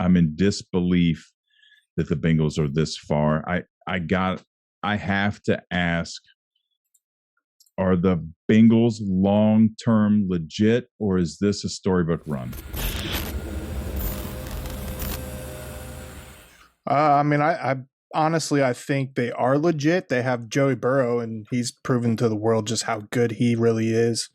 I'm in disbelief that the Bengals are this far. I have to ask, are the Bengals long-term legit, or is this a storybook run? I honestly, I think they are legit. They have Joey Burrow, and he's proven to the world just how good he really is.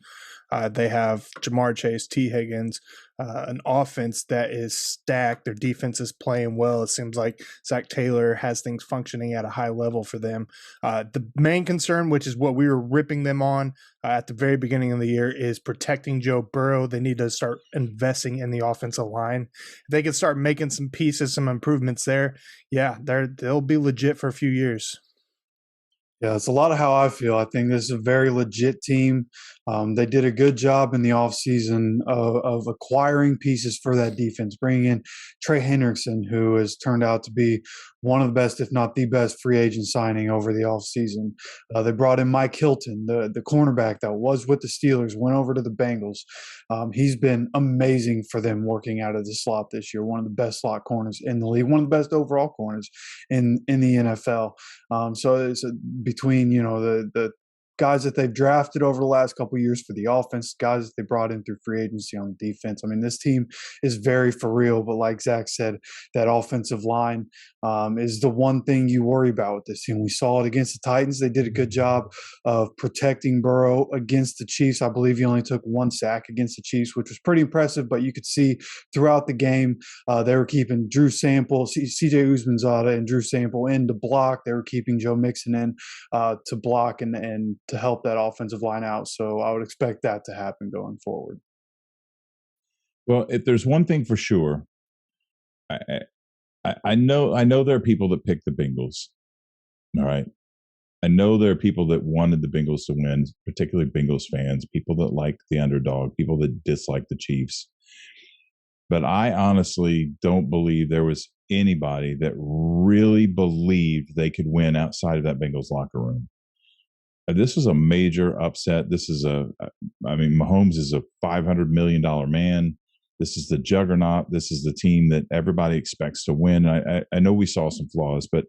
They have Jamar Chase, T. Higgins, an offense that is stacked. Their defense is playing well. It seems like Zach Taylor has things functioning at a high level for them. The main concern, which is what we were ripping them on at the very beginning of the year, is protecting Joe Burrow. They need to start investing in the offensive line. If they can start making some pieces, some improvements there, yeah, they'll be legit for a few years. Yeah, it's a lot of how I feel. I think this is a very legit team. They did a good job in the offseason of acquiring pieces for that defense, bringing in Trey Hendrickson, who has turned out to be one of the best, if not the best, free agent signing over the offseason. They brought in Mike Hilton, the cornerback that was with the Steelers, went over to the Bengals. He's been amazing for them working out of the slot this year, one of the best slot corners in the league, one of the best overall corners in the NFL. So it's between the guys that they've drafted over the last couple of years for the offense, guys that they brought in through free agency on the defense. I mean, this team is very for real, but like Zach said, that offensive line is the one thing you worry about with this team. We saw it against the Titans. They did a good job of protecting Burrow against the Chiefs. I believe he only took one sack against the Chiefs, which was pretty impressive, but you could see throughout the game they were keeping Drew Sample, CJ Uzmanzada and Drew Sample in to block. They were keeping Joe Mixon in to block and to help that offensive line out. So I would expect that to happen going forward. Well, if there's one thing for sure, I know there are people that pick the Bengals. All right. I know there are people that wanted the Bengals to win, particularly Bengals fans, people that like the underdog, people that dislike the Chiefs. But I honestly don't believe there was anybody that really believed they could win outside of that Bengals locker room. This was a major upset. Mahomes is a $500 million man. This is the juggernaut. This is the team that everybody expects to win. I know we saw some flaws, but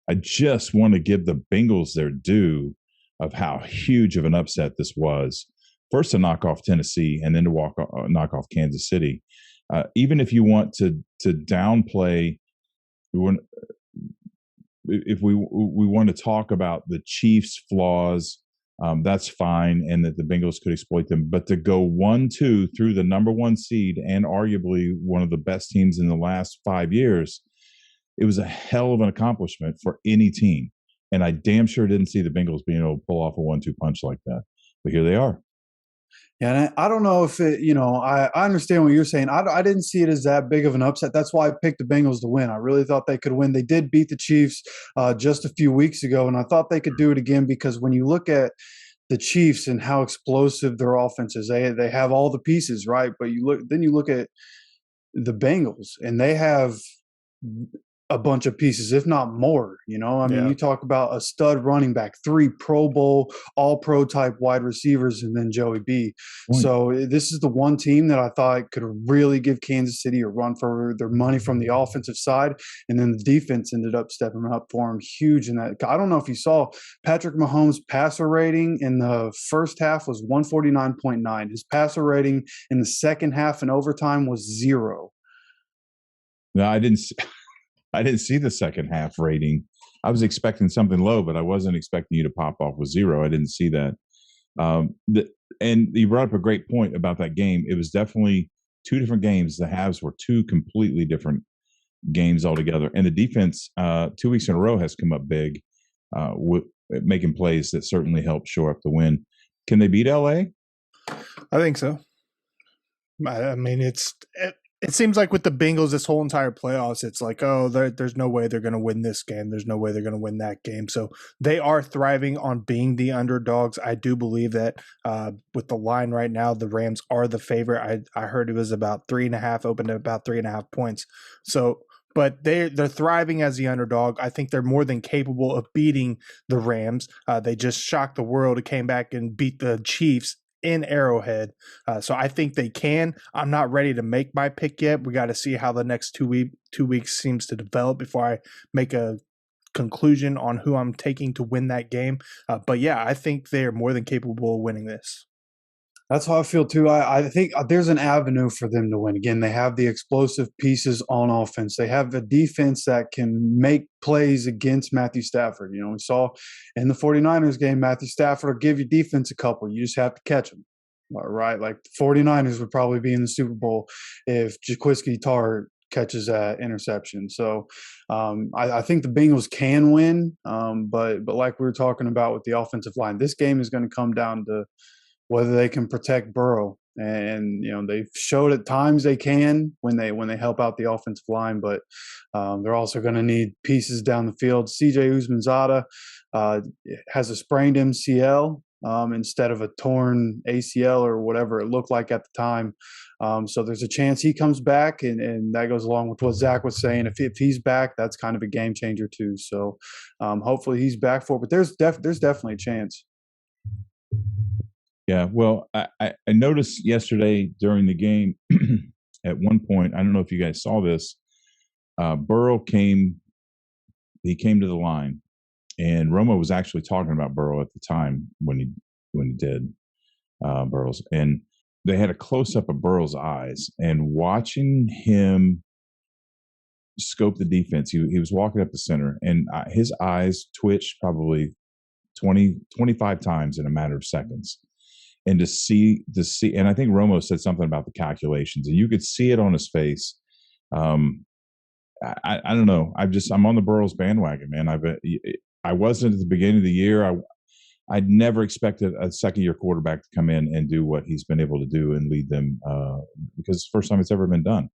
I just want to give the Bengals their due of how huge of an upset this was. First to knock off Tennessee and then to knock off Kansas City. Even if you want to downplay, if we want to talk about the Chiefs' flaws, that's fine, and that the Bengals could exploit them. But to go 1-2 through the number one seed and arguably one of the best teams in the last 5 years, it was a hell of an accomplishment for any team. And I damn sure didn't see the Bengals being able to pull off a 1-2 punch like that. But here they are. Yeah, and I don't know if it, I understand what you're saying. I didn't see it as that big of an upset. That's why I picked the Bengals to win. I really thought they could win. They did beat the Chiefs just a few weeks ago, and I thought they could do it again because when you look at the Chiefs and how explosive their offense is, they have all the pieces, right? But you look at the Bengals, and they have a bunch of pieces, if not more. You talk about a stud running back, 3 Pro Bowl, all pro type wide receivers, and then Joey B. So this is the one team that I thought could really give Kansas City a run for their money from the offensive side. And then the defense ended up stepping up for them huge in that. I don't know if you saw Patrick Mahomes' passer rating in the first half was 149.9. His passer rating in the second half and overtime was 0. No, I didn't see the second half rating. I was expecting something low, but I wasn't expecting you to pop off with 0. I didn't see that. And you brought up a great point about that game. It was definitely 2 different games. The halves were 2 completely different games altogether. And the defense 2 weeks in a row has come up big, making plays that certainly helped shore up the win. Can they beat LA? I think so. I mean, it seems like with the Bengals, this whole entire playoffs, it's like, there's no way they're going to win this game. There's no way they're going to win that game. So they are thriving on being the underdogs. I do believe that with the line right now, the Rams are the favorite. I heard it was about 3.5, opened at about 3.5 points. So, but they're thriving as the underdog. I think they're more than capable of beating the Rams. They just shocked the world. It came back and beat the Chiefs in Arrowhead. So I think they can. I'm not ready to make my pick yet. We got to see how the next 2 weeks seems to develop before I make a conclusion on who I'm taking to win that game. But yeah, I think they're more than capable of winning this. That's how I feel too. I think there's an avenue for them to win. Again, they have the explosive pieces on offense. They have a defense that can make plays against Matthew Stafford. We saw in the 49ers game, Matthew Stafford will give your defense a couple. You just have to catch them. Right? Like the 49ers would probably be in the Super Bowl if Jaquiski Tartt catches that interception. So I think the Bengals can win. But like we were talking about with the offensive line, this game is going to come down to whether they can protect Burrow. And they've showed at times they can when they help out the offensive line, but they're also going to need pieces down the field. C.J. Uzmanzada has a sprained MCL instead of a torn ACL or whatever it looked like at the time. So there's a chance he comes back, and that goes along with what Zach was saying. If he's back, that's kind of a game changer too. So hopefully he's back for it. But there's definitely a chance. Yeah, well, I noticed yesterday during the game, at one point, I don't know if you guys saw this, Burrow came to the line, and Romo was actually talking about Burrow at the time when he did Burrow's, and they had a close up of Burrow's eyes, and watching him scope the defense, he was walking up the center, and his eyes twitched probably 25 times in a matter of seconds. And to see, and I think Romo said something about the calculations, and you could see it on his face. I don't know. I'm on the Burrows bandwagon, man. I wasn't at the beginning of the year. I'd never expected a second-year quarterback to come in and do what he's been able to do and lead them because it's the first time it's ever been done.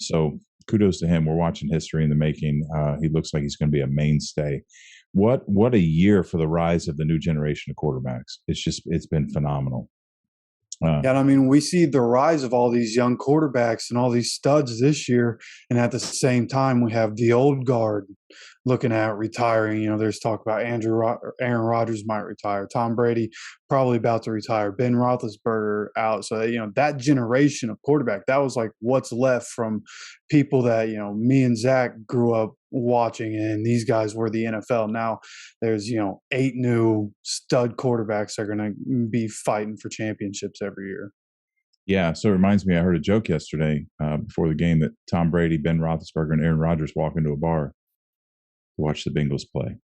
So kudos to him. We're watching history in the making. He looks like he's going to be a mainstay. What a year for the rise of the new generation of quarterbacks. It's been phenomenal. And I mean, we see the rise of all these young quarterbacks and all these studs this year. And at the same time, we have the old guard looking at retiring. There's talk about Aaron Rodgers might retire. Tom Brady probably about to retire. Ben Roethlisberger out. So, that generation of quarterback, that was like what's left from people that, me and Zach grew up watching, and these guys were the NFL. Now there's 8 new stud quarterbacks that are going to be fighting for championships every year. Yeah, so it reminds me, I heard a joke yesterday before the game that Tom Brady, Ben Roethlisberger, and Aaron Rodgers walk into a bar to watch the Bengals play.